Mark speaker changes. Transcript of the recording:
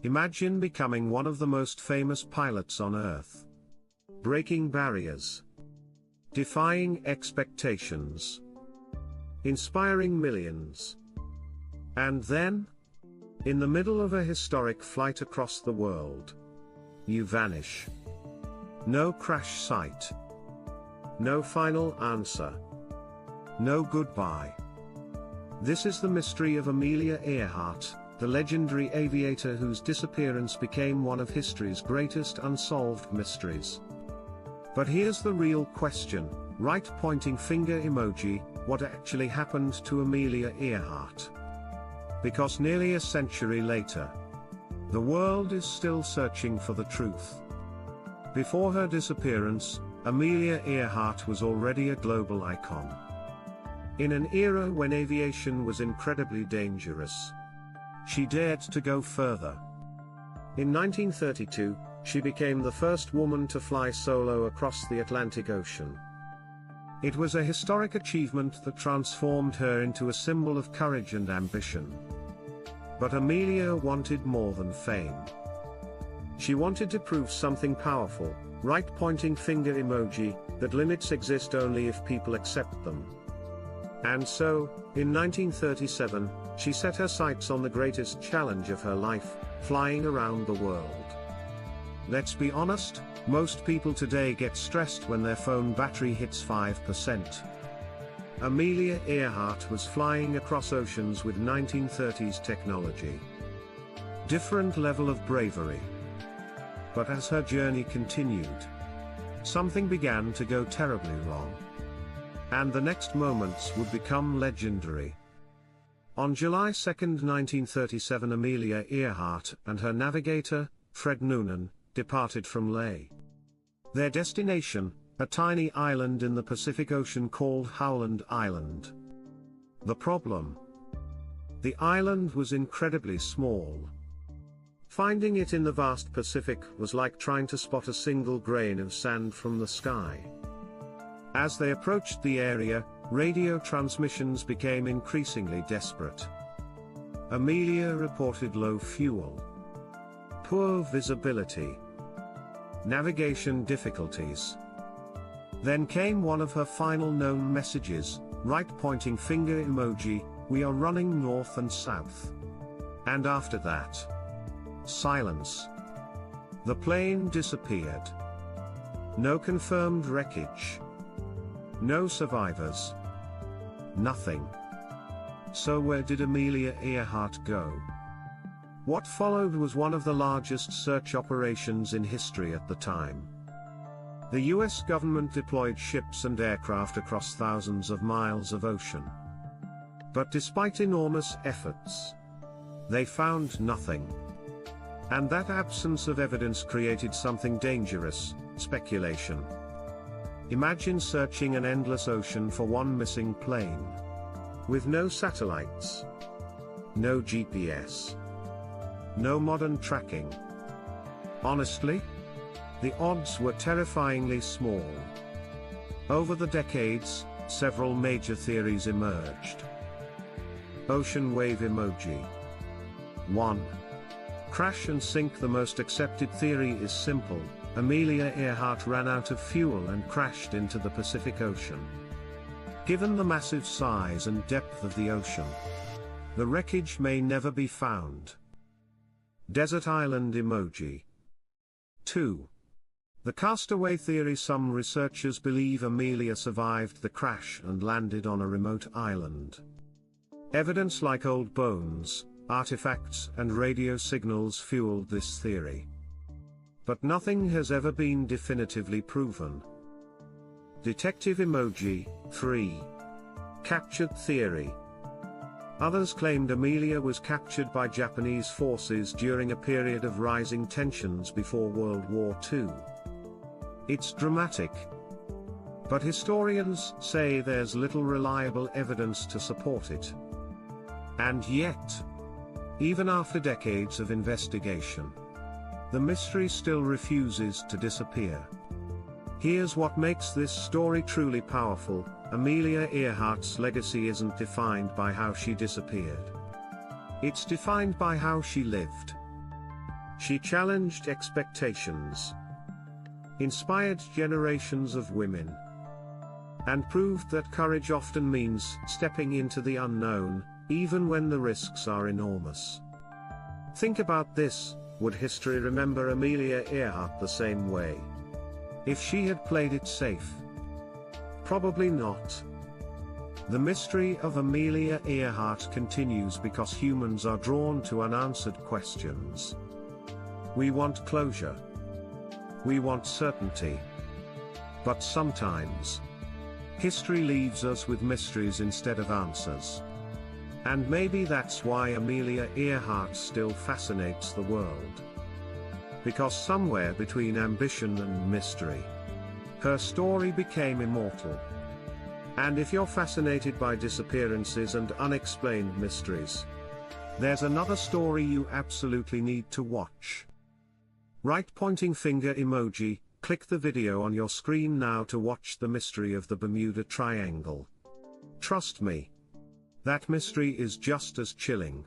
Speaker 1: Imagine becoming one of the most famous pilots on Earth. Breaking barriers. Defying expectations. Inspiring millions. And then, in the middle of a historic flight across the world, you vanish. No crash site. No final answer. No goodbye. This is the mystery of Amelia Earhart, the legendary aviator whose disappearance became one of history's greatest unsolved mysteries. But here's the real question, right pointing finger emoji, what actually happened to Amelia Earhart? Because nearly a century later, the world is still searching for the truth. Before her disappearance, Amelia Earhart was already a global icon. In an era when aviation was incredibly dangerous, she dared to go further. In 1932, she became the first woman to fly solo across the Atlantic Ocean. It was a historic achievement that transformed her into a symbol of courage and ambition. But Amelia wanted more than fame. She wanted to prove something powerful, right pointing finger emoji, that limits exist only if people accept them. And so, in 1937, she set her sights on the greatest challenge of her life, flying around the world. Let's be honest, most people today get stressed when their phone battery hits 5%. Amelia Earhart was flying across oceans with 1930s technology. Different level of bravery. But as her journey continued, something began to go terribly wrong. And the next moments would become legendary. On July 2, 1937, Amelia Earhart and her navigator, Fred Noonan, departed from Leh. Their destination, a tiny island in the Pacific Ocean called Howland Island. The problem? The island was incredibly small. Finding it in the vast Pacific was like trying to spot a single grain of sand from the sky. As they approached the area, radio transmissions became increasingly desperate. Amelia reported low fuel, poor visibility, navigation difficulties. Then came one of her final known messages, right pointing finger emoji, we are running north and south. And after that, silence. The plane disappeared. No confirmed wreckage. No survivors. Nothing. So where did Amelia Earhart go? What followed was one of the largest search operations in history at the time. The US government deployed ships and aircraft across thousands of miles of ocean. But despite enormous efforts, they found nothing. And that absence of evidence created something dangerous, speculation. Imagine searching an endless ocean for one missing plane. With no satellites. No GPS. No modern tracking. Honestly, the odds were terrifyingly small. Over the decades, several major theories emerged. Ocean wave emoji. 1. Crash and sink. The most accepted theory is simple. Amelia Earhart ran out of fuel and crashed into the Pacific Ocean. Given the massive size and depth of the ocean, the wreckage may never be found. Desert island emoji. 2. The castaway theory. Some researchers believe Amelia survived the crash and landed on a remote island. Evidence like old bones, artifacts and radio signals fueled this theory. But nothing has ever been definitively proven. Detective emoji. 3. Captured theory. Others claimed Amelia was captured by Japanese forces during a period of rising tensions before World War II. It's dramatic. But historians say there's little reliable evidence to support it. And yet, even after decades of investigation, the mystery still refuses to disappear. Here's what makes this story truly powerful. Amelia Earhart's legacy isn't defined by how she disappeared. It's defined by how she lived. She challenged expectations, inspired generations of women, and proved that courage often means stepping into the unknown, even when the risks are enormous. Think about this: would history remember Amelia Earhart the same way if she had played it safe? Probably not. The mystery of Amelia Earhart continues because humans are drawn to unanswered questions. We want closure. We want certainty. But sometimes, history leaves us with mysteries instead of answers. And maybe that's why Amelia Earhart still fascinates the world. Because somewhere between ambition and mystery, her story became immortal. And if you're fascinated by disappearances and unexplained mysteries, there's another story you absolutely need to watch. Right pointing finger emoji, click the video on your screen now to watch the mystery of the Bermuda Triangle. Trust me, that mystery is just as chilling.